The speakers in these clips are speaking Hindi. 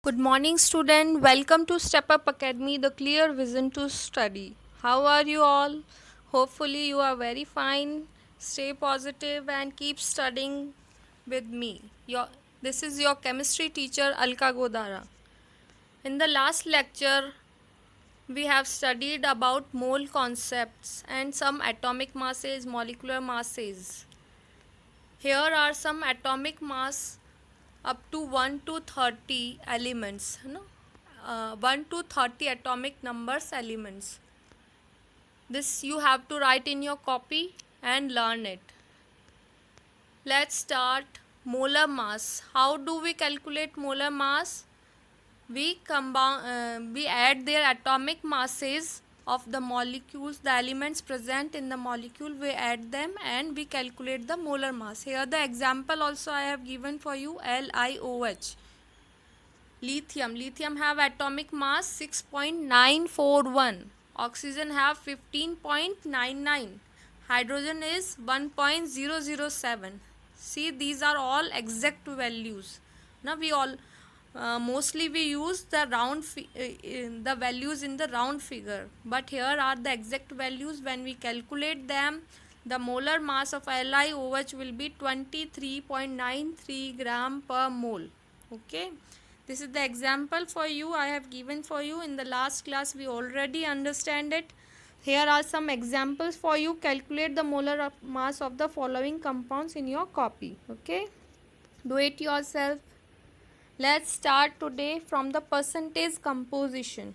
Good morning, student. Welcome to Step Up Academy, the clear vision to study. How are you all? Hopefully, you are very fine. Stay positive and keep studying with me. This is your chemistry teacher, Alka Godara. In the last lecture, we have studied about mole concepts and some atomic masses, molecular masses. Here are some atomic mass up to 1 to 30 elements, 1 to 30 atomic numbers elements. This you have to write in your copy and learn it. Let's start. Molar mass. How do we calculate molar mass? We add their atomic masses of the molecules, the elements present in the molecule, we add them and we calculate the molar mass. Here the example also I have given for you, LiOH. Lithium have atomic mass 6.941. Oxygen have 15.99. Hydrogen is 1.007. See, these are all exact values. Now mostly we use the the values in the round figure, but here are the exact values. When we calculate them, the molar mass of LiOH will be 23.93 gram per mole. Okay, this is the example for you I have given for you. In the last class we already understand it. Here are some examples for you. Calculate the molar mass of the following compounds in your copy. Okay, do it yourself. Let's start today from the percentage composition.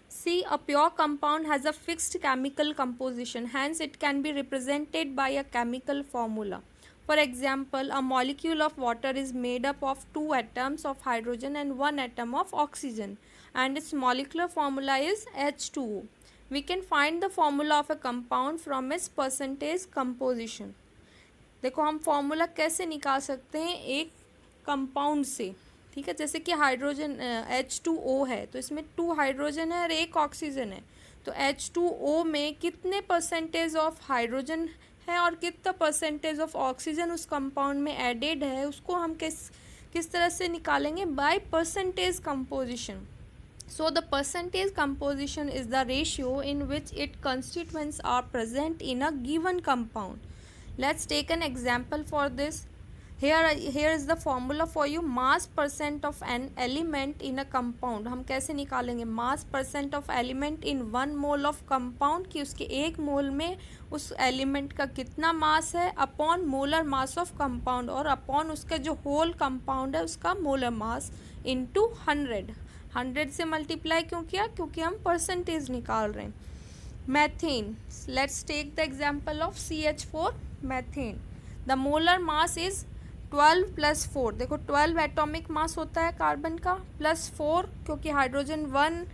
See, a pure compound has a fixed chemical composition, hence it can be represented by a chemical formula. For example, a molecule of water is made up of 2 atoms of hydrogen and 1 atom of oxygen, and its molecular formula is H2O. We can find the formula of a compound from its percentage composition. देखो हम फॉर्मूला कैसे निकाल सकते हैं एक कंपाउंड से, ठीक है। जैसे कि हाइड्रोजन H2O है, तो इसमें 2 हाइड्रोजन है और 1 ऑक्सीजन है, तो H2O में कितने परसेंटेज ऑफ हाइड्रोजन है और कितना परसेंटेज ऑफ ऑक्सीजन उस कंपाउंड में एडेड है, उसको हम किस तरह से निकालेंगे? By percentage composition. So the percentage composition is the ratio in which its constituents are present in a given compound. Let's take an example for this. Here is the formula for you. Mass percent of an element in a compound. हम कैसे निकालेंगे? Mass percent of element in 1 mole of compound, कि उसके 1 मोल में उस एलिमेंट का कितना मास है, upon molar mass of compound, और अपॉन उसका जो होल कंपाउंड है उसका मोलर मास इंटू 100 से मल्टीप्लाई क्यों किया? क्योंकि हम परसेंटेज निकाल रहे हैं. Methane. Let's take the example of CH4 methane. The molar mass is 12 + 4. देखो 12 एटॉमिक मास होता है कार्बन का, प्लस 4 क्योंकि हाइड्रोजन 1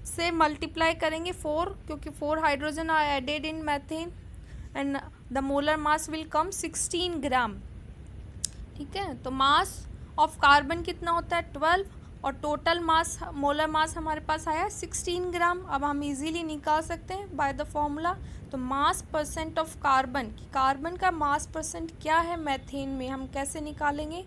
से मल्टीप्लाई करेंगे 4 क्योंकि 4 hydrogen are added in methane, and the molar mass will come 16 gram. ठीक है, तो मास ऑफ कार्बन कितना होता है? 12, और टोटल मास, मोलर मास हमारे पास आया 16 ग्राम. अब हम इजीली निकाल सकते हैं बाय द फॉर्मूला. तो mass percent of carbon, carbon का मास परसेंट क्या है मैथेन में, हम कैसे निकालेंगे?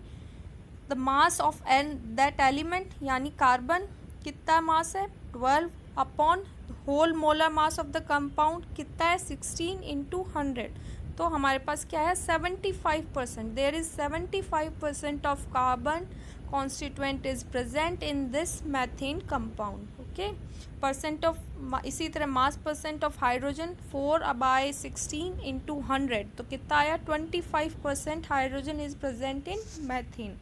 The mass of that element, यानी कार्बन कितना मास है? 12 upon whole molar mass of the compound कितना है? 16 इंटू 100. तो हमारे पास क्या है? 75%. There is 75% of carbon constituent is present in this methane compound. Okay, percent of, इसी तरह mass percent of hydrogen 4/16 into 100, तो कितना आया? 25% hydrogen is present in methane.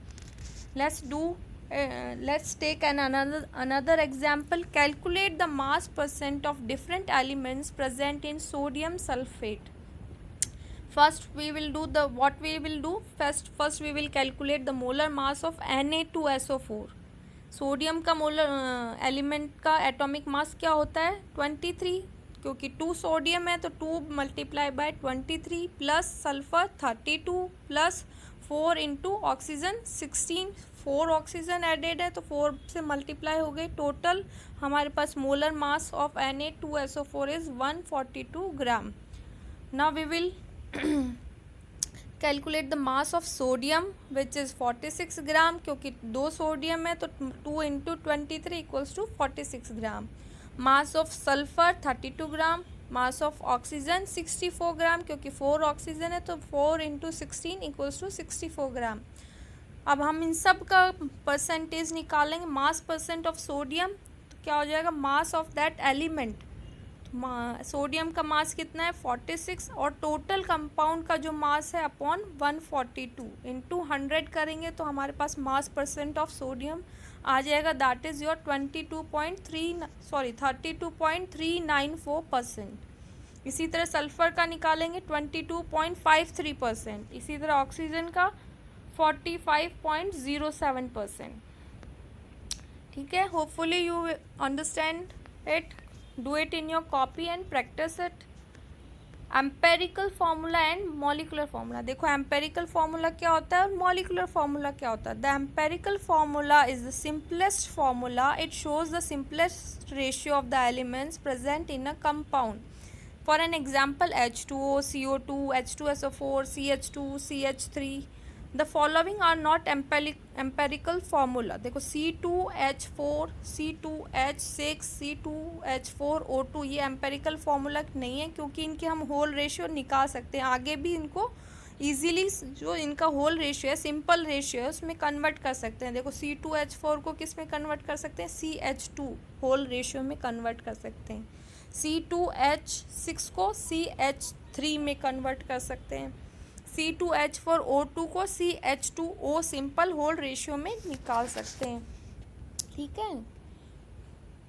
Let's take another example. Calculate the mass percent of different elements present in sodium sulfate. First we will do first we will calculate the molar mass of Na2SO4. Sodium का मोलर एलिमेंट का एटॉमिक मास क्या होता है? 23, क्योंकि 2 सोडियम है तो 2 multiply by 23 plus sulphur 32 plus 4 into oxygen 16. 4 oxygen added है तो 4 से मल्टीप्लाई हो गई. टोटल हमारे पास molar mass of Na2SO4 is 142 gram. Now we will calculate the mass of sodium which is 46 gram, क्योंकि 2 सोडियम है तो 2 into 23 equals to 46 gram. Mass of sulphur 32 gram. Mass of oxygen 64 gram, क्योंकि 4 ऑक्सीजन है तो 4 इंटू 16 इक्वल्स टू 64 ग्राम. अब हम इन सब का परसेंटेज निकालेंगे. मास परसेंट ऑफ सोडियम, तो क्या हो जाएगा, मास ऑफ दैट एलिमेंट. सोडियम का मास कितना है 46, और टोटल कंपाउंड का जो मास है अपॉन 142 इंटू 100 करेंगे तो हमारे पास मास परसेंट ऑफ सोडियम आ जाएगा. That is your 32.394%. इसी तरह सल्फर का निकालेंगे 22.53%. इसी तरह ऑक्सीजन का 45.07%. ठीक है, hopefully you understand it. Do it in your copy and practice it. Empirical formula and molecular formula. देखो एम्पेरिकल फार्मूला क्या होता है और मॉलिकुलर फार्मूला क्या होता है. The empirical formula is the simplest formula. It shows the simplest ratio of the elements present in a compound. For an example H2O, CO2, H2SO4, CH2, CH3. The following are not empirical formula. देखो C2H4, C2H6, C2H4O2 ये एम्पेरिकल फार्मूला नहीं है, क्योंकि इनके हम होल रेशियो निकाल सकते हैं. आगे भी इनको ईजिली जो इनका होल रेशियो है, सिंपल रेशियो है, उसमें कन्वर्ट कर सकते हैं. देखो C2H4 को किस में कन्वर्ट कर सकते हैं, CH2 होल रेशियो में कन्वर्ट कर सकते हैं. C2H6 को CH3 में कन्वर्ट कर सकते हैं. C2H4O2 को CH2O सिंपल होल रेशियो में निकाल सकते हैं. ठीक है,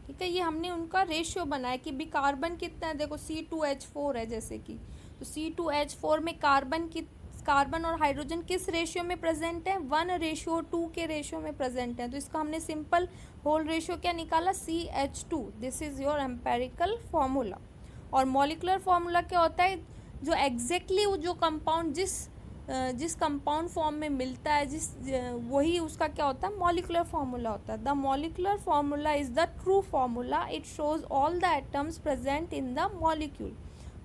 ठीक है. ये हमने उनका रेशियो बनाया कि भी कार्बन कितना है. देखो C2H4 है जैसे कि, तो C2H4 में कार्बन और हाइड्रोजन किस रेशियो में प्रेजेंट है, 1:2 के रेशियो में प्रेजेंट है. तो इसका हमने सिंपल होल रेशियो क्या निकाला, CH2. This is your empirical formula. और मॉलिकुलर फार्मूला क्या होता है, जो एग्जैक्टली जो कंपाउंड जिस कंपाउंड फॉर्म में मिलता है, वही उसका क्या होता है, मॉलिकुलर फार्मूला होता है. The molecular formula is the true formula. It shows all the atoms present in the molecule.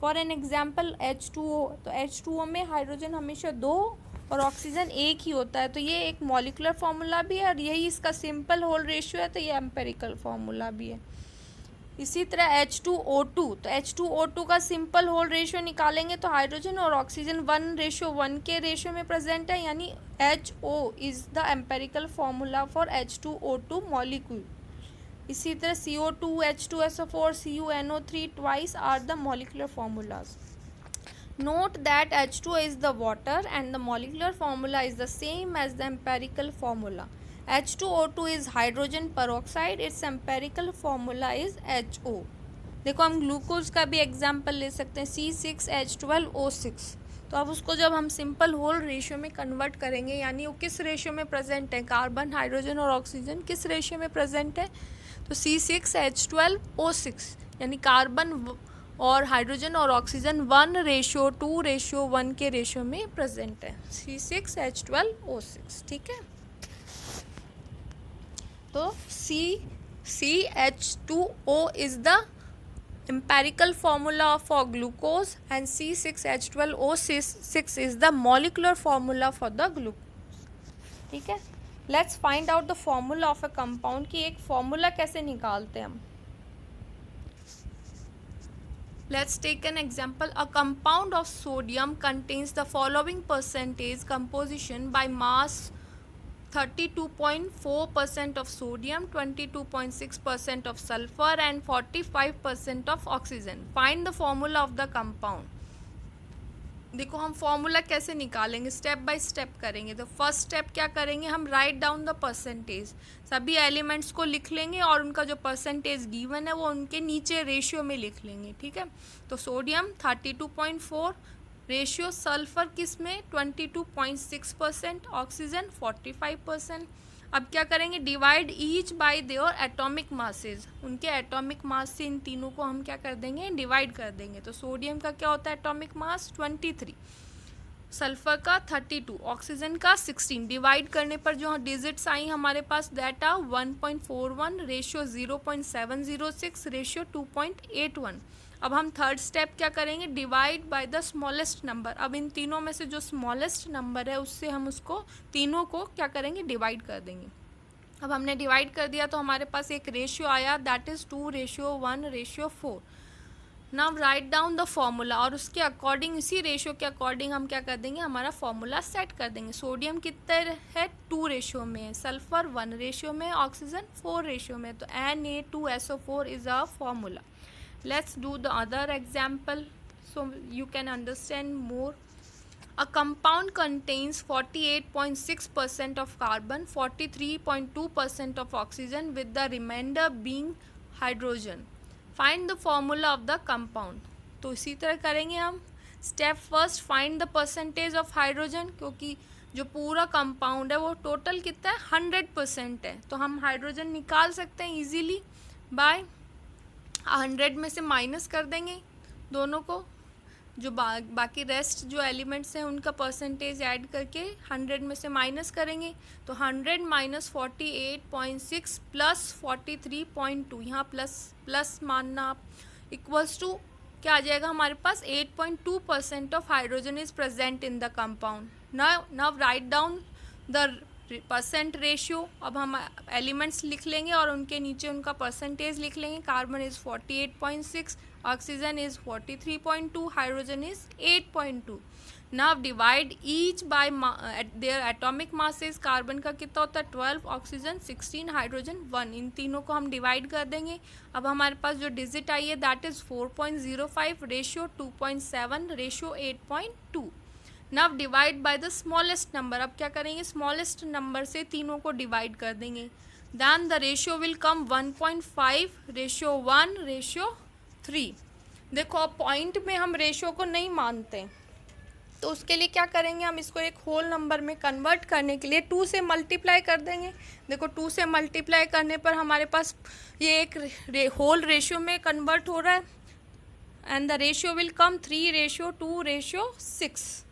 For an example H2O, तो H2O में हाइड्रोजन हमेशा 2 और ऑक्सीजन 1 ही होता है. तो ये एक मॉलिकुलर फार्मूला भी है और यही इसका सिंपल होल रेशियो है, तो ये एम्पेरिकल फार्मूला भी है. इसी तरह H2O2, तो H2O2 का सिंपल होल रेशियो निकालेंगे तो हाइड्रोजन और ऑक्सीजन 1:1 के रेशियो में प्रेजेंट है, यानी HO is the empirical formula for H2O2 molecule. इसी तरह CO2, H2SO4, CuNO3 twice are the molecular formulas. Note that H2O is the water and the molecular formula is the same as the empirical formula. H2O2 is hydrogen peroxide. Its empirical formula is HO. देखो हम ग्लूकोज का भी एग्जाम्पल ले सकते हैं, C6H12O6. तो अब उसको जब हम सिंपल होल रेशियो में कन्वर्ट करेंगे, यानी वो किस रेशियो में प्रेजेंट है, कार्बन, हाइड्रोजन और ऑक्सीजन किस रेशियो में प्रेजेंट है, तो C6H12O6 यानी कार्बन और हाइड्रोजन और ऑक्सीजन 1:2:1 के रेशियो में प्रेजेंट है, C6H12O6. ठीक है, तो CH2O is the empirical formula for glucose and C6H12O6 is the molecular formula for the glucose. ठीक है, let's find out the formula of a compound कि एक formula कैसे निकालते हैं हम. Let's take an example. A compound of sodium contains the following percentage composition by mass: 32.4% of sodium, 22.6% of sulfur and 45% of oxygen. Find the formula of the compound. देखो हम फॉर्मूला कैसे निकालेंगे, स्टेप बाय स्टेप करेंगे. तो फर्स्ट स्टेप क्या करेंगे, हम राइट डाउन द परसेंटेज, सभी एलिमेंट्स को लिख लेंगे और उनका जो परसेंटेज गिवन है वो उनके नीचे रेशियो में लिख लेंगे. ठीक है, तो सोडियम 32.4 रेशियो, सल्फर किस में 22.6%, ऑक्सीजन 45%. अब क्या करेंगे, divide each bye their atomic masses. उनके एटॉमिक मास से इन तीनों को हम क्या कर देंगे, डिवाइड कर देंगे. तो सोडियम का क्या होता है एटॉमिक मास 23, सल्फर का 32, ऑक्सीजन का 16. डिवाइड करने पर जो डिजिट्स आई हमारे पास दैट आर 1.41, रेशियो 0.706, रेशियो 2.81. अब हम थर्ड स्टेप क्या करेंगे, divide by the smallest number. अब इन तीनों में से जो स्मॉलेस्ट नंबर है उससे हम उसको तीनों को क्या करेंगे, डिवाइड कर देंगे। अब हमने डिवाइड कर दिया तो हमारे पास एक रेशियो आया, that is 2:1:4। Now write down the formula, और उसके अकॉर्डिंग, इसी रेशियो के अकॉर्डिंग हम क्या कर देंगे, हमारा फॉर्मूला सेट कर देंगे। सोडियम कितने है, 2 रेशियो में है, सल्फर 1 रेशियो में, ऑक्सीजन 4 रेशियो में, तो Na2SO4 is a formula. Let's do the other example so you can understand more. A compound contains 48.6% of carbon, 43.2% of oxygen, with the remainder being hydrogen. Find the formula of the compound. तो इसी तरह करेंगे हम। Step first, find the percentage of hydrogen, क्योंकि जो पूरा कंपाउंड है वो टोटल कितना है, 100% है, तो हम हाइड्रोजन निकाल सकते हैं इजीली बाय 100 में से माइनस कर देंगे दोनों को, जो बाकी रेस्ट जो एलिमेंट्स हैं उनका परसेंटेज ऐड करके 100 में से माइनस करेंगे, तो 100 माइनस 48.6 प्लस 43.2, यहाँ प्लस मानना आप, इक्वल्स टू क्या आ जाएगा हमारे पास, 8.2% of hydrogen is present in the compound. Now write down the percent ratio. अब हम एलिमेंट्स लिख लेंगे और उनके नीचे उनका परसेंटेज लिख लेंगे। Carbon is 48.6, oxygen is 43.2, hydrogen is 8.2। Now divide each bye their atomic masses. Carbon का कितना होता है, 12, ऑक्सीजन 16, हाइड्रोजन 1, इन तीनों को हम डिवाइड कर देंगे। अब हमारे पास जो डिजिट आई है that is 4.05, ratio 2.7, ratio 8.2। Now divide by the smallest number. अब क्या करेंगे, स्मॉलेस्ट नंबर से तीनों को डिवाइड कर देंगे, then the ratio will come 1.5, ratio 1, ratio 3। देखो अब पॉइंट में हम रेशियो को नहीं मानते, तो उसके लिए क्या करेंगे, हम इसको एक होल नंबर में कन्वर्ट करने के लिए 2 से मल्टीप्लाई कर देंगे। देखो 2 से मल्टीप्लाई करने पर हमारे पास ये एक होल रेशियो में कन्वर्ट हो रहा है, एंड द रेशियो विल कम 3:2:6।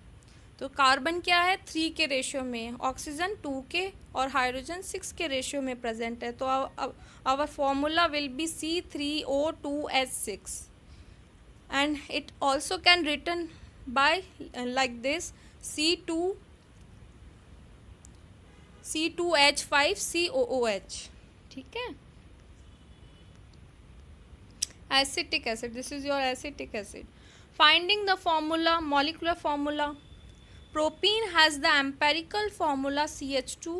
तो कार्बन क्या है, 3 के रेशियो में, ऑक्सीजन 2 के और हाइड्रोजन 6 के रेशियो में प्रेजेंट है। तो our formula will be C3O2H6 and it also can written by like this C2H5COOH। ठीक है, acetic acid, this is your acetic acid. Finding the formula, molecular formula. Propene has the empirical formula CH2.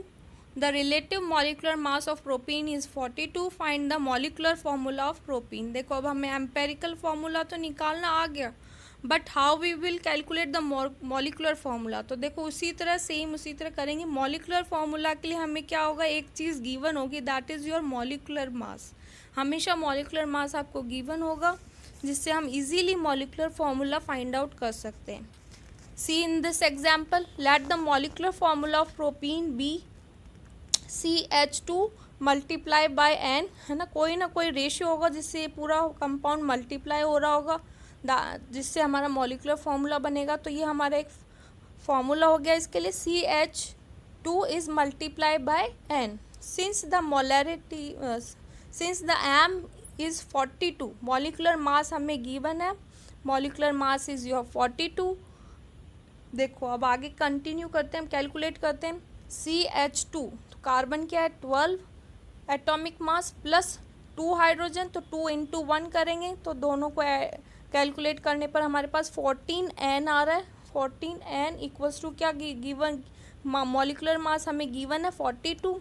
The relative molecular mass of propene is 42. Find the molecular formula of propene. देखो अब हमें empirical formula तो निकालना आ गया, but how we will calculate the molecular formula? तो देखो उसी तरह सेम उसी तरह करेंगे। molecular formula के लिए हमें क्या होगा, एक चीज़ given होगी, that is your molecular mass। हमेशा molecular mass आपको given होगा, जिससे हम easily molecular formula find out कर सकते हैं। See in this example, let the molecular formula of propene be CH2 multiply by N, है ना कोई रेशियो होगा जिससे ये पूरा कंपाउंड मल्टीप्लाई हो रहा होगा, जिससे हमारा मॉलिकुलर फार्मूला बनेगा। तो ये हमारा एक फार्मूला हो गया इसके लिए, CH2 is multiply by N। Since the molarity, since the M is 42, molecular mass हमें गिवन है, मॉलिकुलर मास इज योर 42। देखो अब आगे कंटिन्यू करते हैं, हम कैलकुलेट करते हैं। CH2, तो कार्बन क्या है 12 एटॉमिक मास प्लस 2 हाइड्रोजन, तो 2 × 1 करेंगे, तो दोनों को कैलकुलेट करने पर हमारे पास 14N आ रहा है। 14N इक्वल्स टू क्या गिवन, मॉलिकुलर मास हमें गिवन है 42,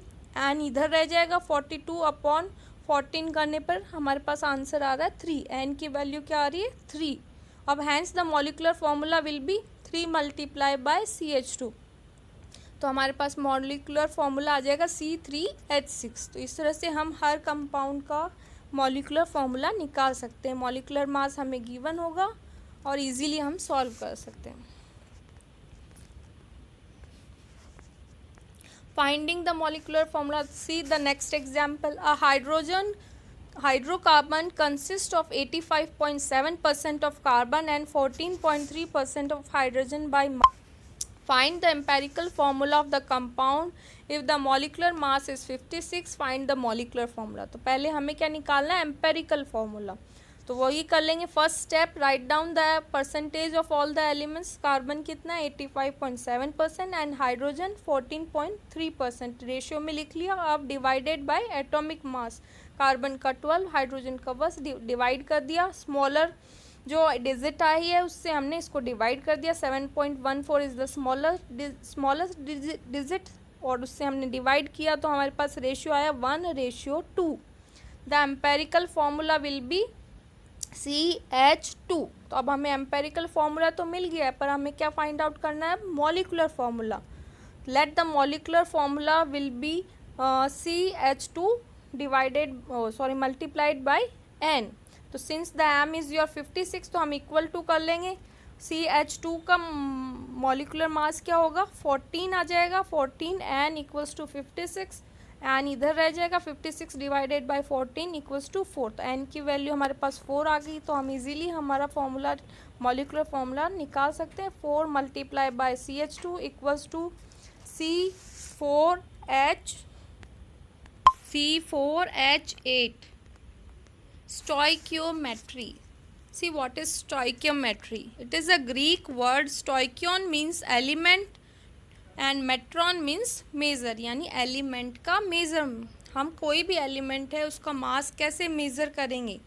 N इधर रह जाएगा, 42/14 करने पर हमारे पास आंसर आ रहा है 3। N की वैल्यू क्या आ रही है 3। अब hence the molecular formula will be 3 multiply by CH2, तो हमारे पास मॉलिकुलर फॉर्मूला आ जाएगा C3H6। तो इस तरह से हम हर कंपाउंड का मॉलिकुलर फॉर्मूला निकाल सकते हैं। मॉलिकुलर मास हमें गिवन होगा और इजीली हम सॉल्व कर सकते हैं। Finding the molecular formula, see the next example. A hydrocarbon consists of 85.7% of carbon and 14.3% of hydrogen by mass. Find the empirical formula of the compound. If the molecular mass is 56, find the molecular formula. तो पहले हमें क्या निकालना है, empirical formula। तो वही कर लेंगे। First step, write down the percentage of all the elements. Carbon कितना है 85.7% एंड हाइड्रोजन 14.3%, रेशियो में लिख लिया। अब divided by atomic mass, carbon का 12, हाइड्रोजन का बस डिवाइड कर दिया। स्मॉलर जो डिजिट आई है उससे हमने इसको डिवाइड कर दिया। 7.14 इज द स्मॉलेस्ट डिजिट और उससे हमने डिवाइड किया तो हमारे पास रेशियो आया 1:2। The empirical formula will B CH2। तो अब हमें एम्पेरिकल फॉर्मूला तो मिल गया है, पर हमें क्या फाइंड आउट करना है, molecular formula. Let the molecular formula will B CH2 multiplied by N। तो since the m is your 56 तो हम इक्वल टू कर लेंगे। CH2 का मॉलिक्यूलर मास क्या होगा 14 आ जाएगा, 14 N इक्वल्स टू 56, एन इधर रह जाएगा, 56 डिवाइडेड बाय 14 इक्वल्स टू 4। तो एन की वैल्यू हमारे पास 4 आ गई। तो हम इजीली हमारा फॉर्मूला, मॉलिक्यूलर फॉर्मूला निकाल सकते हैं। 4 multiply by CH2 equals to C4H8। Stoichiometry. See what is stoichiometry? It is a Greek word. Stoichion means element and metron means measure, यानी एलिमेंट का मेजर। हम कोई भी एलिमेंट है उसका मास कैसे मेजर करेंगे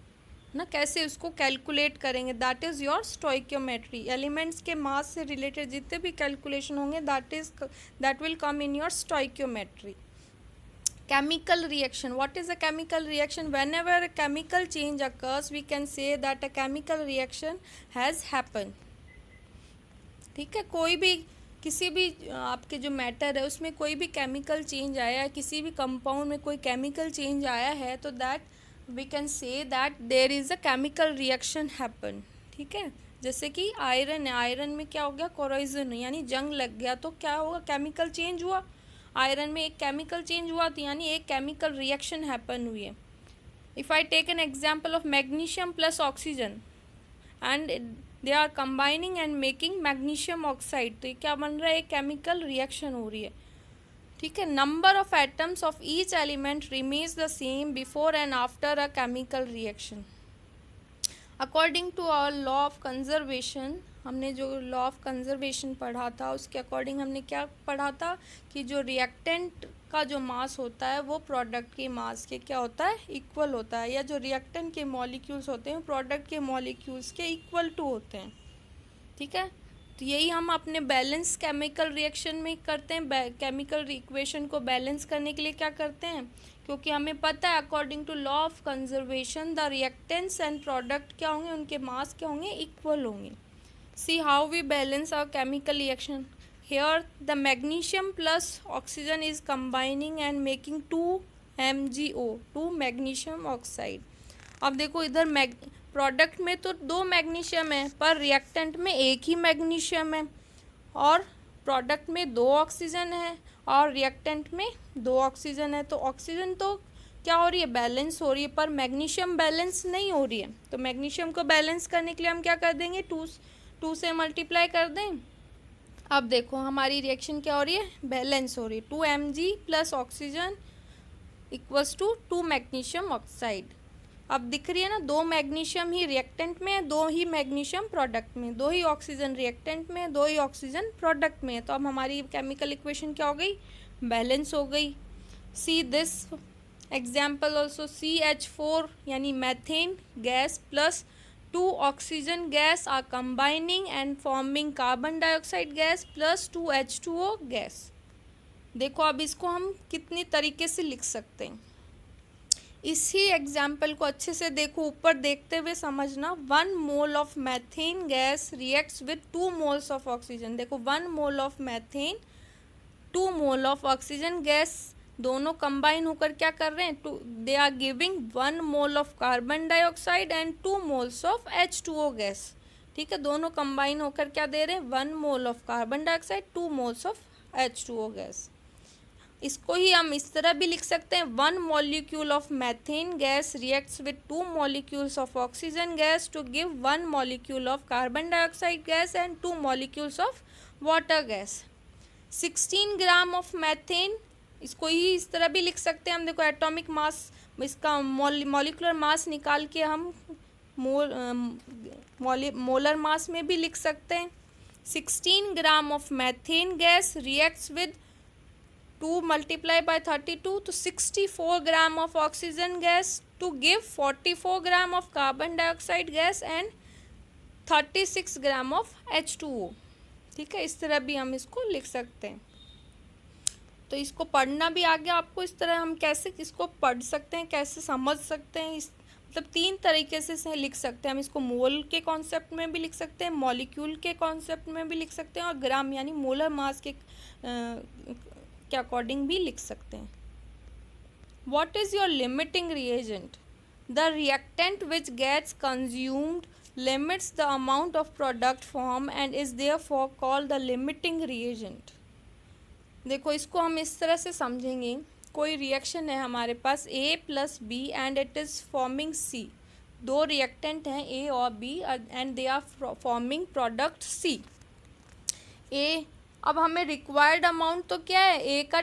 ना, कैसे उसको कैलकुलेट करेंगे, that is your stoichiometry. Elements के मास से रिलेटेड जितने भी कैलकुलेशन होंगे that will come in your stoichiometry. Chemical reaction. What is a chemical reaction? Whenever a chemical change occurs, we can say that a chemical reaction has happened. ठीक है, कोई भी किसी भी आपके जो मैटर है उसमें कोई भी केमिकल चेंज आया है, किसी भी कंपाउंड में कोई केमिकल चेंज आया है, तो that we can say that there is a chemical reaction happen. ठीक है, जैसे कि आयरन है, आयरन में क्या हो गया, कोरोजन यानी जंग लग गया, तो क्या होगा, केमिकल चेंज हुआ, आयरन में एक केमिकल चेंज हुआ, तो यानी एक केमिकल रिएक्शन हैपन हुई है। If I take an example of magnesium plus oxygen and they are combining and making magnesium oxide, तो ये क्या बन रहा है, एक केमिकल रिएक्शन हो रही है। ठीक है, number of atoms of each element remains the same before and after a chemical reaction. According to our law of conservation, हमने जो लॉ ऑफ कंजर्वेशन पढ़ा था उसके अकॉर्डिंग हमने क्या पढ़ा था कि जो रिएक्टेंट का जो मास होता है वो प्रोडक्ट के मास के क्या होता है, इक्वल होता है, या जो रिएक्टेंट के मॉलिक्यूल्स होते हैं प्रोडक्ट के मॉलिक्यूल्स के इक्वल टू होते हैं। ठीक है, तो यही हम अपने बैलेंस केमिकल रिएक्शन में करते हैं। केमिकल इक्वेशन को बैलेंस करने के लिए क्या करते हैं, क्योंकि हमें पता है according to law of conservation the reactants and product क्या होंगे, उनके मास क्या होंगे, इक्वल होंगे। See how we balance our chemical reaction. Here the magnesium plus oxygen is combining and making 2MgO, 2 magnesium oxide। अब देखो इधर प्रोडक्ट में तो 2 मैग्नीशियम है, पर रिएक्टेंट में एक ही मैग्नीशियम है, और प्रोडक्ट में 2 ऑक्सीजन है और रिएक्टेंट में 2 ऑक्सीजन है। तो ऑक्सीजन तो क्या हो रही है, बैलेंस हो रही है, पर मैग्नीशियम बैलेंस नहीं हो रही है। तो मैग्नीशियम को बैलेंस करने के लिए हम क्या कर देंगे, 2 से मल्टीप्लाई कर दें। अब देखो हमारी रिएक्शन क्या हो रही है, बैलेंस हो रही है। 2Mg plus oxygen equals to 2 magnesium oxide. अब दिख रही है ना, 2 मैग्नीशियम ही रिएक्टेंट में है, 2 ही मैग्नीशियम प्रोडक्ट में, 2 ही ऑक्सीजन रिएक्टेंट में, 2 ही ऑक्सीजन प्रोडक्ट में है। तो अब हमारी केमिकल इक्वेशन क्या हो गई, बैलेंस हो गई। See this example also, CH4 यानी methane gas plus 2 oxygen gas are combining and forming carbon dioxide gas plus 2 H2O gas. देखो अब इसको हम कितनी तरीके से लिख सकते हैं, इसी एग्जाम्पल को अच्छे से देखो, ऊपर देखते हुए समझना। 1 mole of methane gas reacts with 2 moles of oxygen. देखो 1 mole of methane, 2 mole of oxygen gas, दोनों कंबाइन होकर क्या कर रहे हैं, they are giving 1 mole of carbon dioxide and 2 moles of H2O gas. ठीक है, दोनों कंबाइन होकर क्या दे रहे हैं, 1 mole of carbon dioxide, 2 moles of H2O gas. इसको ही हम इस तरह भी लिख सकते हैं, 1 molecule of methane gas reacts with 2 molecules of oxygen gas to give 1 molecule of carbon dioxide gas and 2 molecules of water gas. 16 gram of methane, इसको ही इस तरह भी लिख सकते हैं हम। देखो एटॉमिक मास, इसका मॉलिक्यूलर मास निकाल के हम मोलर मास में भी लिख सकते हैं। 16 gram of methane gas reacts with 2 multiplied by 32 तो 64 gram of oxygen gas to give 44 gram of carbon dioxide gas and 36 gram of H2O। ठीक है, इस तरह भी हम इसको लिख सकते हैं। तो इसको पढ़ना भी आ गया आपको। इस तरह हम कैसे इसको पढ़ सकते हैं, कैसे समझ सकते हैं, इस मतलब 3 तरीके से लिख सकते हैं हम इसको। मोल के कॉन्सेप्ट में भी लिख सकते हैं, मॉलिक्यूल के कॉन्सेप्ट में भी लिख सकते हैं, और ग्राम यानी मोलर मास के अकॉर्डिंग भी लिख सकते हैं। What is your limiting reagent? The reactant which gets consumed limits the amount of product formed and is therefore called the limiting reagent। देखो, इसको हम इस तरह से समझेंगे। कोई रिएक्शन है हमारे पास A plus B and it is forming C। 2 reactant हैं A और B and they are forming product C। A, अब हमें रिक्वायर्ड अमाउंट तो क्या है, ए का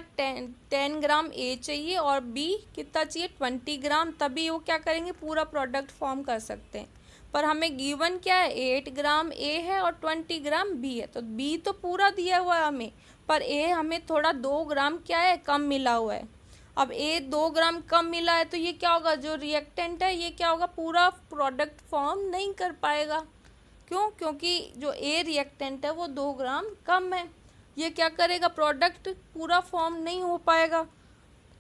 10 ग्राम ए चाहिए और बी कितना चाहिए 20 ग्राम, तभी वो क्या करेंगे पूरा प्रोडक्ट फॉर्म कर सकते हैं। पर हमें गिवन क्या है, 8 ग्राम ए है और 20 ग्राम बी है, तो बी तो पूरा दिया हुआ है हमें, पर ए हमें थोड़ा 2 ग्राम क्या है कम मिला हुआ है। अब ए 2 ग्राम कम मिला है तो ये क्या होगा, जो रिएक्टेंट है ये क्या होगा, पूरा प्रोडक्ट फॉर्म नहीं कर पाएगा। क्यों? क्योंकि जो ए रिएक्टेंट है वो 2 ग्राम कम है, ये क्या करेगा, प्रोडक्ट पूरा फॉर्म नहीं हो पाएगा।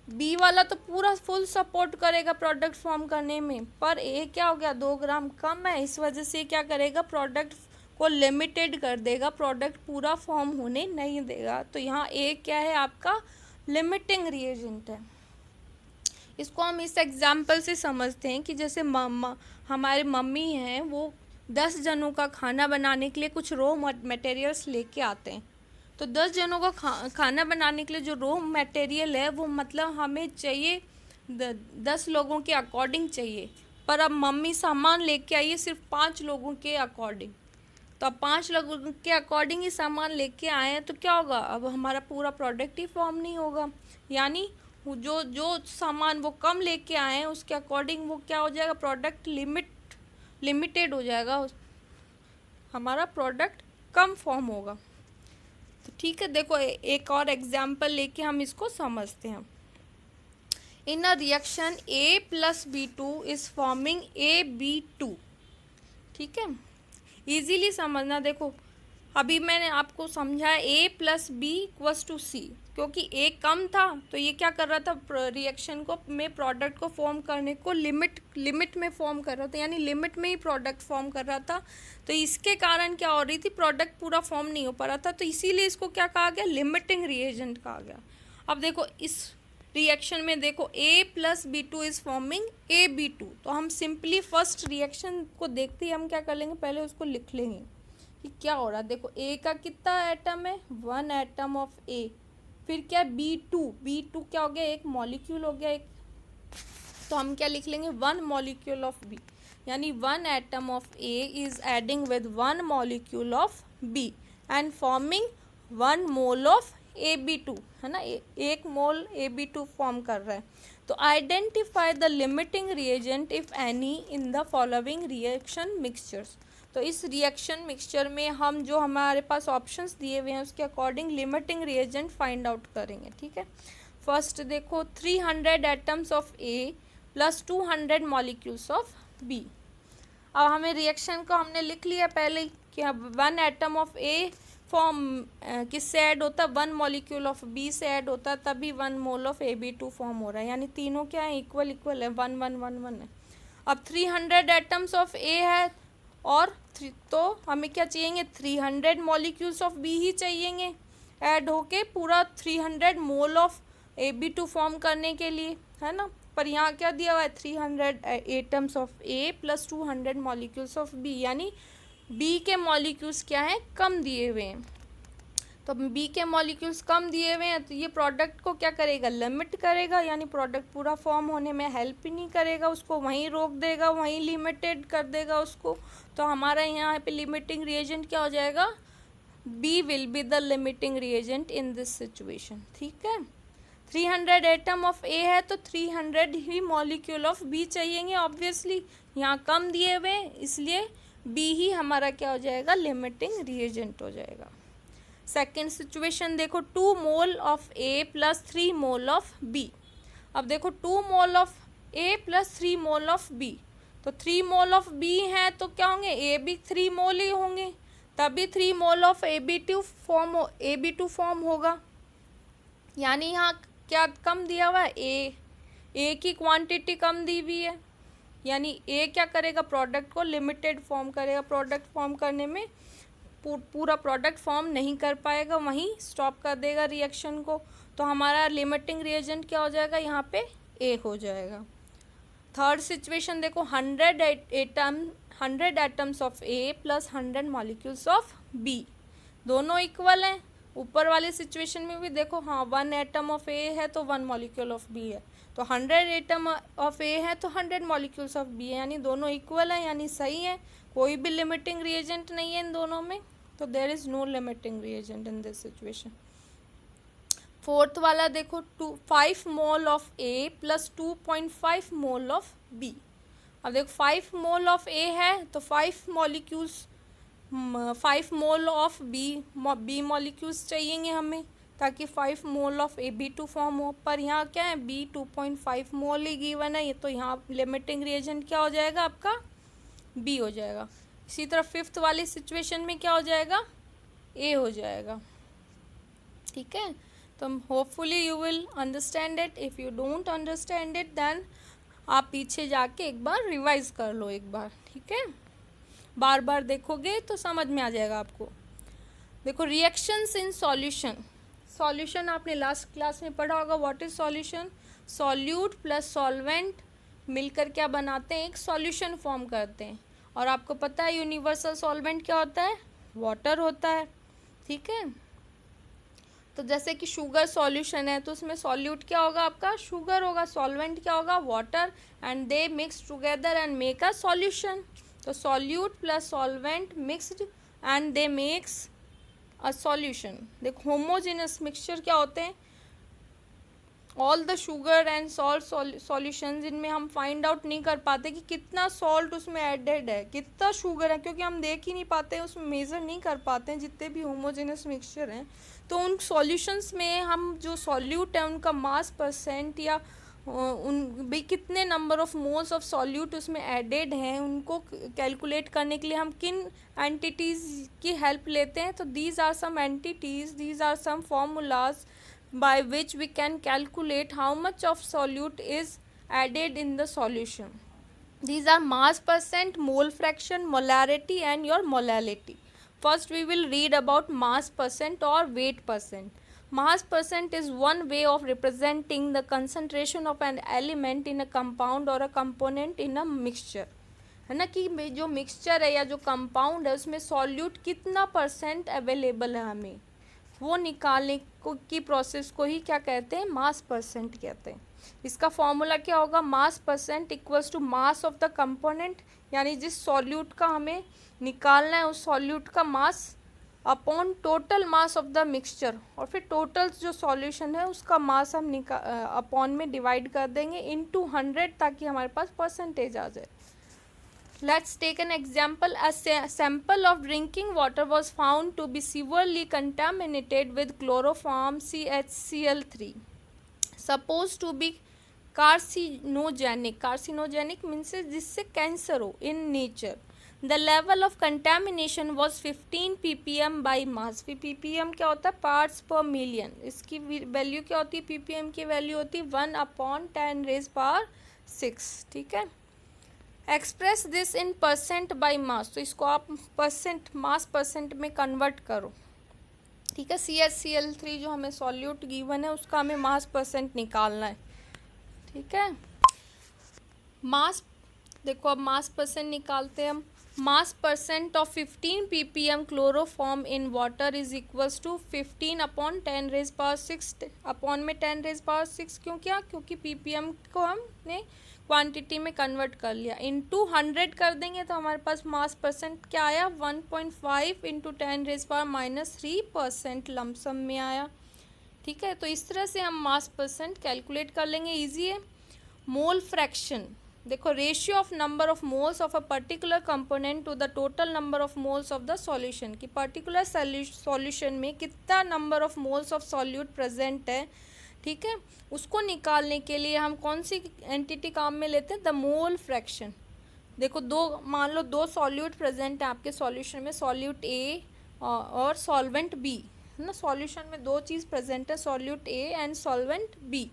बी वाला तो पूरा फुल सपोर्ट करेगा प्रोडक्ट फॉर्म करने में, पर ए क्या हो गया 2 ग्राम कम है, इस वजह से क्या करेगा, प्रोडक्ट को लिमिटेड कर देगा, प्रोडक्ट पूरा फॉर्म होने नहीं देगा। तो यहाँ ए क्या है आपका लिमिटिंग रिएजेंट है। इसको हम इस एग्जाम्पल से समझते हैं कि जैसे हमारे मम्मी हैं, वो 10 जनों का खाना बनाने के लिए कुछ रॉ मटेरियल्स लेके आते हैं। तो 10 जनों का खाना बनाने के लिए जो रॉ मटेरियल है वो मतलब हमें चाहिए 10 लोगों के अकॉर्डिंग चाहिए, पर अब मम्मी सामान लेके आई है सिर्फ 5 लोगों के अकॉर्डिंग। तो अब 5 लोगों के अकॉर्डिंग ही सामान लेके आए हैं, तो क्या होगा, अब हमारा पूरा प्रोडक्ट ही फॉर्म नहीं होगा। यानी जो जो सामान वो कम लेके आए हैं उसके अकॉर्डिंग वो क्या हो जाएगा, प्रोडक्ट लिमिटेड हो जाएगा, हमारा प्रोडक्ट कम फॉर्म होगा। तो ठीक है, देखो एक और एग्जाम्पल लेके हम इसको समझते हैं। In a reaction A plus B2 is forming AB2। ठीक है, इजीली समझना। देखो अभी मैंने आपको समझाया A plus B equals to C, क्योंकि A कम था तो ये क्या कर रहा था, रिएक्शन को में प्रोडक्ट को फॉर्म करने को लिमिट में फॉर्म कर रहा था, यानी लिमिट में ही प्रोडक्ट फॉर्म कर रहा था। तो इसके कारण क्या हो रही थी, प्रोडक्ट पूरा फॉर्म नहीं हो पा रहा था, तो इसीलिए इसको क्या कहा गया, लिमिटिंग रिएजेंट कहा गया। अब देखो इस रिएक्शन में देखो A plus B2 is forming AB2, तो हम सिंपली फर्स्ट रिएक्शन को देखते ही हम क्या कर लेंगे, पहले उसको लिख लेंगे कि क्या हो रहा है। देखो A का कितना एटम है, 1 एटम ऑफ A, फिर क्या B2 क्या हो गया, एक मॉलिक्यूल हो गया एक, तो हम क्या लिख लेंगे 1 मॉलिक्यूल ऑफ B, यानी 1 atom of A is adding with 1 molecule of B and forming 1 mole of AB2, है ना, 1 मोल AB2 फॉर्म कर रहा है। तो identify the limiting reagent if any in the following reaction mixtures. तो इस रिएक्शन मिक्सचर में हम जो हमारे पास ऑप्शंस दिए हुए हैं उसके according limiting reagent find out करेंगे। ठीक है, फर्स्ट देखो 300 atoms of A plus 200 molecules of B। अब हमें रिएक्शन को हमने लिख लिया पहले ही कि 1 एटम ऑफ A फॉर्म किससे ऐड होता है, 1 मॉलिक्यूल ऑफ B से ऐड होता है, तभी 1 मोल ऑफ AB2 फॉर्म हो रहा है, यानी तीनों क्या है, इक्वल है, 1 1 1 1 है। अब 300 एटम्स ऑफ A है और तो हमें क्या चाहिए, 300 मॉलिक्यूल्स ऑफ B ही चाहिए ऐड होके पूरा 300 मोल ऑफ AB2 फॉर्म करने के लिए, है ना। पर यहाँ क्या दिया हुआ है, 300 atoms of A plus 200 molecules of B, यानी B के मॉलिक्यूल्स क्या हैं, कम दिए हुए हैं। तो B के मॉलिक्यूल्स कम दिए हुए हैं तो ये प्रोडक्ट को क्या करेगा, लिमिट करेगा, यानी प्रोडक्ट पूरा फॉर्म होने में हेल्प ही नहीं करेगा, उसको वहीं रोक देगा, वहीं लिमिटेड कर देगा उसको। तो हमारा यहाँ पे लिमिटिंग रिएजेंट क्या हो जाएगा, B will be the limiting reagent in this situation. ठीक है, 300 एटम ऑफ ए है तो 300 ही मॉलिक्यूल ऑफ बी चाहिएंगे ऑब्वियसली, यहाँ कम दिए हुए इसलिए बी ही हमारा क्या हो जाएगा, लिमिटिंग रिएजेंट हो जाएगा। सेकेंड सिचुएशन देखो, 2 mole of A plus 3 mole of B. अब देखो 2 mole of A plus 3 mole of B, तो 3 मोल ऑफ बी हैं तो क्या होंगे, ए भी 3 मोल ही होंगे, तभी 3 मोल ऑफ AB2 फॉर्म होगा। यानी यहाँ क्या कम दिया हुआ है, ए की क्वांटिटी कम दी हुई है, यानी ए क्या करेगा, प्रोडक्ट को लिमिटेड फॉर्म करेगा, प्रोडक्ट फॉर्म करने में पूरा प्रोडक्ट फॉर्म नहीं कर पाएगा, वहीं स्टॉप कर देगा रिएक्शन को, तो हमारा लिमिटिंग रिएजेंट क्या हो जाएगा, यहाँ पे ए हो जाएगा। थर्ड सिचुएशन देखो, 100 atoms of A plus 100 molecules of B, दोनों इक्वल हैं। ऊपर वाले सिचुएशन में भी देखो, हाँ 1 एटम ऑफ ए है तो 1 मॉलिक्यूल ऑफ बी है, तो 100 एटम ऑफ ए है तो 100 मॉलिक्यूल्स ऑफ बी है, यानी दोनों इक्वल हैं, यानी सही है, कोई भी लिमिटिंग रिएजेंट नहीं है इन दोनों में, तो there is no limiting reagent in this situation. Fourth वाला देखो, 5 mole of A plus 2.5 mole of B. अब देखो 5 मोल ऑफ ए है तो 5 मोल ऑफ बी मॉलिक्यूल्स चाहिएंगे हमें, ताकि 5 मोल ऑफ AB2 फॉर्म हो, पर यहाँ क्या है, B 2.5 मोल ही गिवन है, ये तो यहाँ लिमिटिंग रिएजेंट क्या हो जाएगा आपका, B हो जाएगा। इसी तरह फिफ्थ वाली सिचुएशन में क्या हो जाएगा, A हो जाएगा। ठीक है, तो hopefully you will understand it, if you don't understand it then आप पीछे जाके एक बार रिवाइज कर लो एक बार, ठीक है, बार बार देखोगे तो समझ में आ जाएगा आपको। देखो रिएक्शंस इन सॉल्यूशन आपने लास्ट क्लास में पढ़ा होगा, what is solution, solute plus solvent मिलकर क्या बनाते हैं, एक सॉल्यूशन फॉर्म करते हैं, और आपको पता है यूनिवर्सल सॉल्वेंट क्या होता है, वाटर होता है। ठीक है, तो जैसे कि शुगर सॉल्यूशन है तो उसमें सॉल्यूट क्या होगा आपका, शुगर होगा, सॉल्वेंट क्या होगा, water, and they mix together and make a solution. तो solute plus solvent mixed and they makes a solution. देखो होमोजेनस मिक्सचर क्या होते हैं, all the sugar and salt solutions, इनमें हम फाइंड आउट नहीं कर पाते कि कितना सॉल्ट उसमें एडेड है, कितना शुगर है, क्योंकि हम देख ही नहीं पाते हैं, उसमें मेज़र नहीं कर पाते हैं जितने भी होमोजेनस मिक्सचर हैं। तो उन सॉल्यूशंस में हम जो सॉल्यूट है उनका मास परसेंट या उन भी कितने number of moles of solute उसमें एडेड हैं, उनको कैलकुलेट करने के लिए हम किन एंटिटीज़ की हेल्प लेते हैं, तो these are some entities, these are some formulas by which we can calculate how much of solute is added in the solution. These are mass percent, mole fraction, molarity and your molality. First we will read about mass percent or weight percent. Mass percent is one way of representing the concentration of an element in a compound or a component in a mixture. है ना, कि जो मिक्सचर है या जो कंपाउंड है उसमें सॉल्यूट कितना परसेंट अवेलेबल है, हमें वो निकालने को की प्रोसेस को ही क्या कहते हैं, मास परसेंट कहते हैं। इसका फॉर्मूला क्या होगा, mass percent equals to mass of the component, यानी जिस सॉल्यूट का हमें निकालना है उस सॉल्यूट का mass upon total mass of the mixture, और फिर टोटल जो सॉल्यूशन है उसका मास हम अपॉन में डिवाइड कर देंगे इनटू 100, ताकि हमारे पास परसेंटेज आ जाए। Let's take an example. A sample of drinking water was found to be severely contaminated with chloroform CHCl3, supposed to be carcinogenic. Carcinogenic means जिससे कैंसर हो in nature. The level of contamination was 15 ppm by mass. ppm क्या होता है, parts per million. इसकी वैल्यू क्या होती है, ppm की वैल्यू होती है 1/10⁻⁶। ठीक है, express this in percent by mass, तो इसको आप परसेंट मास परसेंट में कन्वर्ट करो। ठीक है, CHCl3 जो हमें सॉल्यूट गिवन है उसका हमें मास परसेंट निकालना है। ठीक है, मास देखो, अब मास परसेंट निकालते हैं हम। Mass percent of 15 ppm chloroform in water is equals to 15/10⁻⁶, upon में 10⁻⁶, क्यों, क्या, क्योंकि ppm को हमने क्वांटिटी में कन्वर्ट कर लिया, इनटू 100 कर देंगे तो हमारे पास मास परसेंट क्या आया, 1.5 × 10⁻³ %, लमसम में आया। ठीक है, तो इस तरह से हम मास परसेंट कैलकुलेट कर लेंगे, इजी है। मोल फ्रैक्शन, देखो ratio of number of moles of a particular component to the total number of moles of the solution, कि पर्टिकुलर सॉल्यूशन में कितना number of moles of solute present है, ठीक है, उसको निकालने के लिए हम कौन सी एंटिटी काम में लेते हैं, द मोल फ्रैक्शन। देखो मान लो दो सॉल्यूट प्रेजेंट है आपके सॉल्यूशन में, सॉल्यूट ए और सॉल्वेंट बी, है ना, सॉल्यूशन में दो चीज़ प्रेजेंट है, solute A and solvent B.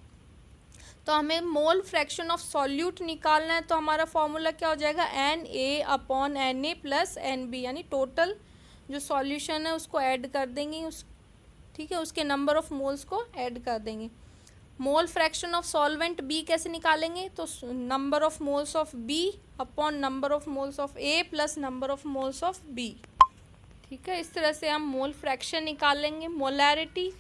तो हमें मोल फ्रैक्शन ऑफ सॉल्यूट निकालना है, तो हमारा फॉर्मूला क्या हो जाएगा, n A upon n A plus n B, यानी टोटल जो सॉल्यूशन है उसको ऐड कर देंगे ठीक है, उसके नंबर ऑफ मोल्स को ऐड कर देंगे। Mole fraction of solvent B कैसे निकालेंगे, तो number of moles of B upon number of moles of A plus number of moles of B, ठीक है, इस तरह से हम मोल फ्रैक्शन निकालेंगे। Molarity,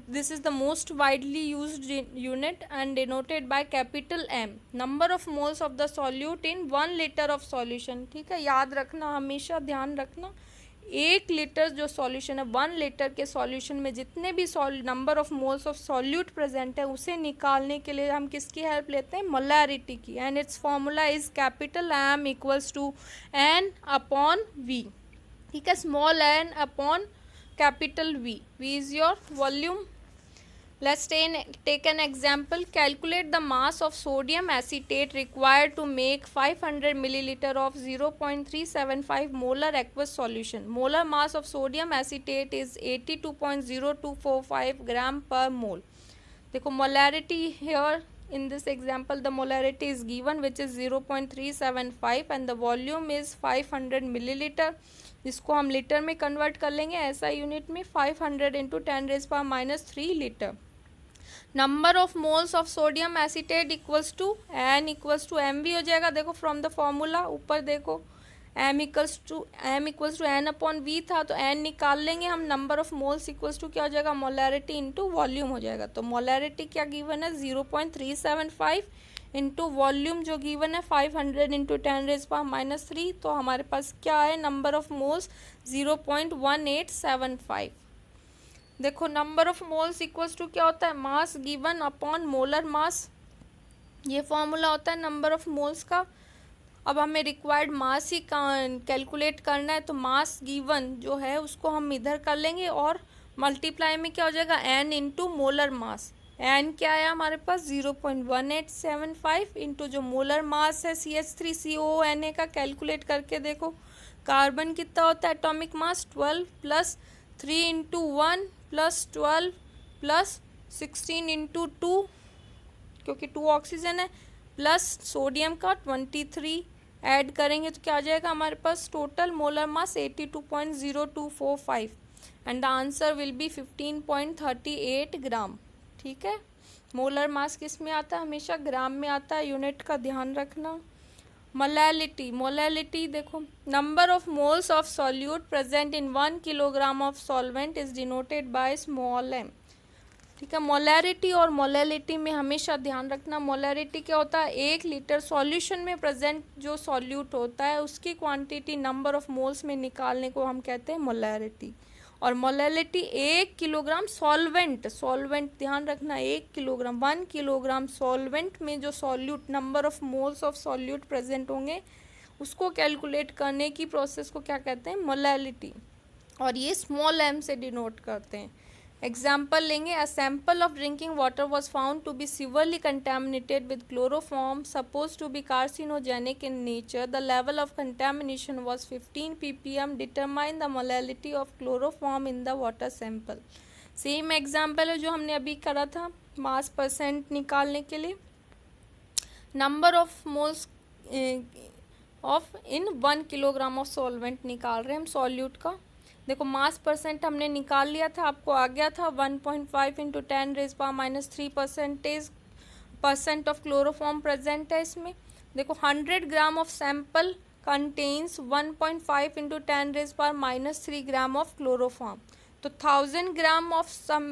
this is the most widely used unit and denoted by capital M, number of moles of the solute in 1 litre of solution, ठीक है, याद रखना, हमेशा ध्यान रखना, 1 लीटर जो सॉल्यूशन है, 1 लीटर के सॉल्यूशन में जितने भी number of moles of solute present है उसे निकालने के लिए हम किसकी हेल्प लेते हैं, मोलैरिटी की, and its formula is capital M equals to n upon V, ठीक है, small n upon capital V, V is your volume. Let's take an example. Calculate the mass of sodium acetate required to make 500 milliliter of 0.375 molar aqueous solution. Molar mass of sodium acetate is 82.0245 gram per mole. देखो molarity here in this example the molarity is given which is 0.375 and the volume is 500 milliliter. इसको हम लीटर में कन्वर्ट कर लेंगे ऐसा यूनिट में, 500 into 10⁻³ litre. Number of moles of sodium acetate equals to n equals to M भी हो जाएगा, देखो फ्रॉम द फॉर्मूला ऊपर देखो M equals to n upon V था, तो एन निकाल लेंगे हम, number of moles equals to क्या हो जाएगा, मोलैरिटी इंटू वॉल्यूम हो जाएगा। तो मोलैरिटी क्या गिवन है 0.375 इंटू वॉल्यूम जो गिवन है 500 इंटू 10⁻³ तो हमारे पास क्या है, नंबर ऑफ मोल्स 0.1875। देखो number of moles equals to क्या होता है, mass given upon molar mass, ये फॉर्मूला होता है नंबर ऑफ मोल्स का। अब हमें रिक्वायर्ड मास ही कैलकुलेट करना है, तो मास गिवन जो है उसको हम इधर कर लेंगे और मल्टीप्लाई में क्या हो जाएगा, n into molar mass. N क्या है हमारे पास 0.1875 इंटू जो मोलर मास है CH3COONA का, कैलकुलेट करके देखो कार्बन कितना होता है atomic mass 12 plus 3 into 1 plus 12 plus 16 into 2 क्योंकि 2 ऑक्सीजन है, प्लस सोडियम का 23 ऐड करेंगे तो क्या आ जाएगा हमारे पास total molar mass 82.0245 and the answer will be 15.38 gram. ठीक है, मोलर मास किस में आता है, हमेशा ग्राम में आता है, यूनिट का ध्यान रखना। मोलैलिटी देखो number of moles of solute present in 1 kilogram of solvent is denoted by small M. ठीक है, मोलैरिटी और मोलैलिटी में हमेशा ध्यान रखना, मोलैरिटी क्या होता है 1 लीटर सॉल्यूशन में प्रेजेंट जो सॉल्यूट होता है उसकी क्वांटिटी नंबर ऑफ मोल्स में निकालने को हम कहते हैं मोलैरिटी, और मोलैलिटी 1 किलोग्राम सॉल्वेंट ध्यान रखना 1 किलोग्राम 1 किलोग्राम सॉल्वेंट में जो solute number of moles of solute present होंगे उसको कैलकुलेट करने की प्रोसेस को क्या कहते हैं मोलैलिटी, और ये स्मॉल एम से डिनोट करते हैं। एग्जाम्पल लेंगे, a sample of drinking water was found to be severely contaminated with chloroform suppose to be carcinogenic in nature, the level of contamination was 15 ppm, determine the molality of chloroform in the water sample. Same example है जो हमने अभी करा था मास परसेंट निकालने के लिए, number of moles of in 1 kilogram of solvent निकाल रहे हैं हम सॉल्यूट का। देखो मास परसेंट हमने निकाल लिया था, आपको आ गया था 1.5 into 10⁻³ percent of chloroform present है इसमें। देखो 100 gram of sample contains 1.5 into 10⁻³ gram of chloroform, तो 1000 ग्राम ऑफ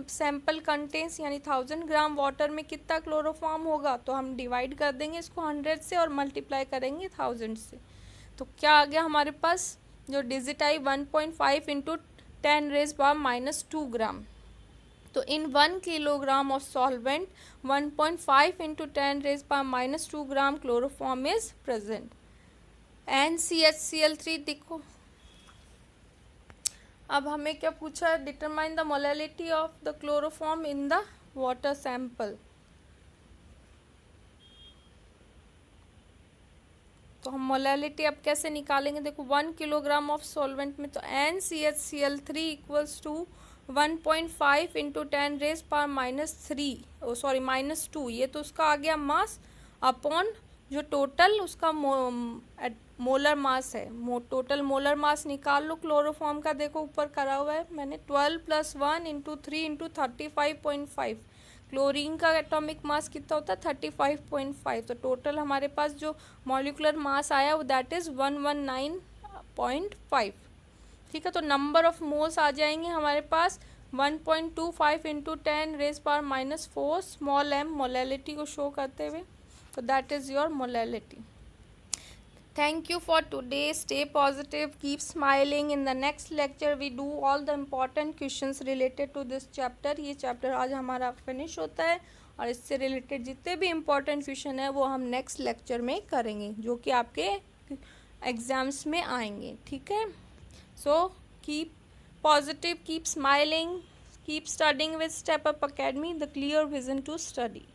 सैंपल कंटेन्स यानी 1000 ग्राम वाटर में कितना क्लोरोफॉर्म होगा, तो हम डिवाइड कर देंगे इसको 100 से और मल्टीप्लाई करेंगे 1000 से, तो क्या आ गया हमारे पास जो डिजिट आई 1.5 इंटू 10⁻² ग्राम। तो इन 1 kilogram of solvent 1.5 into 10⁻² gram chloroform is present. NaCH3 देखो, अब हमें क्या पूछा है, determine the molality of the chloroform in the water sample. तो हम मोलैलिटी अब कैसे निकालेंगे, देखो 1 किलोग्राम ऑफ सॉल्वेंट में तो NaCH3 इक्वल्स टू 1.5 इंटू 10⁻⁻3 ये तो उसका आ गया मास अपॉन जो टोटल उसका मोलर मास है। टोटल मोलर मास निकाल लो क्लोरोफॉर्म का, देखो ऊपर करा हुआ है मैंने, 12 + 1 इंटू 3 इंटू 35.5। क्लोरीन का एटॉमिक मास कितना होता है 35.5। तो टोटल हमारे पास जो मॉलिक्यूलर मास आया वो दैट इज़ 119.5। ठीक है, तो नंबर ऑफ मोल्स आ जाएंगे हमारे पास 1.25 इंटू 10⁻⁻4 स्मॉल m, मोलैलिटी को शो करते हुए। तो that is your molality. Thank you for today. Stay positive. Keep smiling. In the next lecture, we do all the important questions related to this chapter. ये चैप्टर आज हमारा फिनिश होता है और इससे रिलेटेड जितने भी इम्पोर्टेंट क्वेश्चन है वो हम नेक्स्ट लेक्चर में करेंगे, जो कि आपके एग्जाम्स में आएंगे। ठीक है, so keep positive, keep smiling, keep studying with Step Up Academy, the clear vision to study.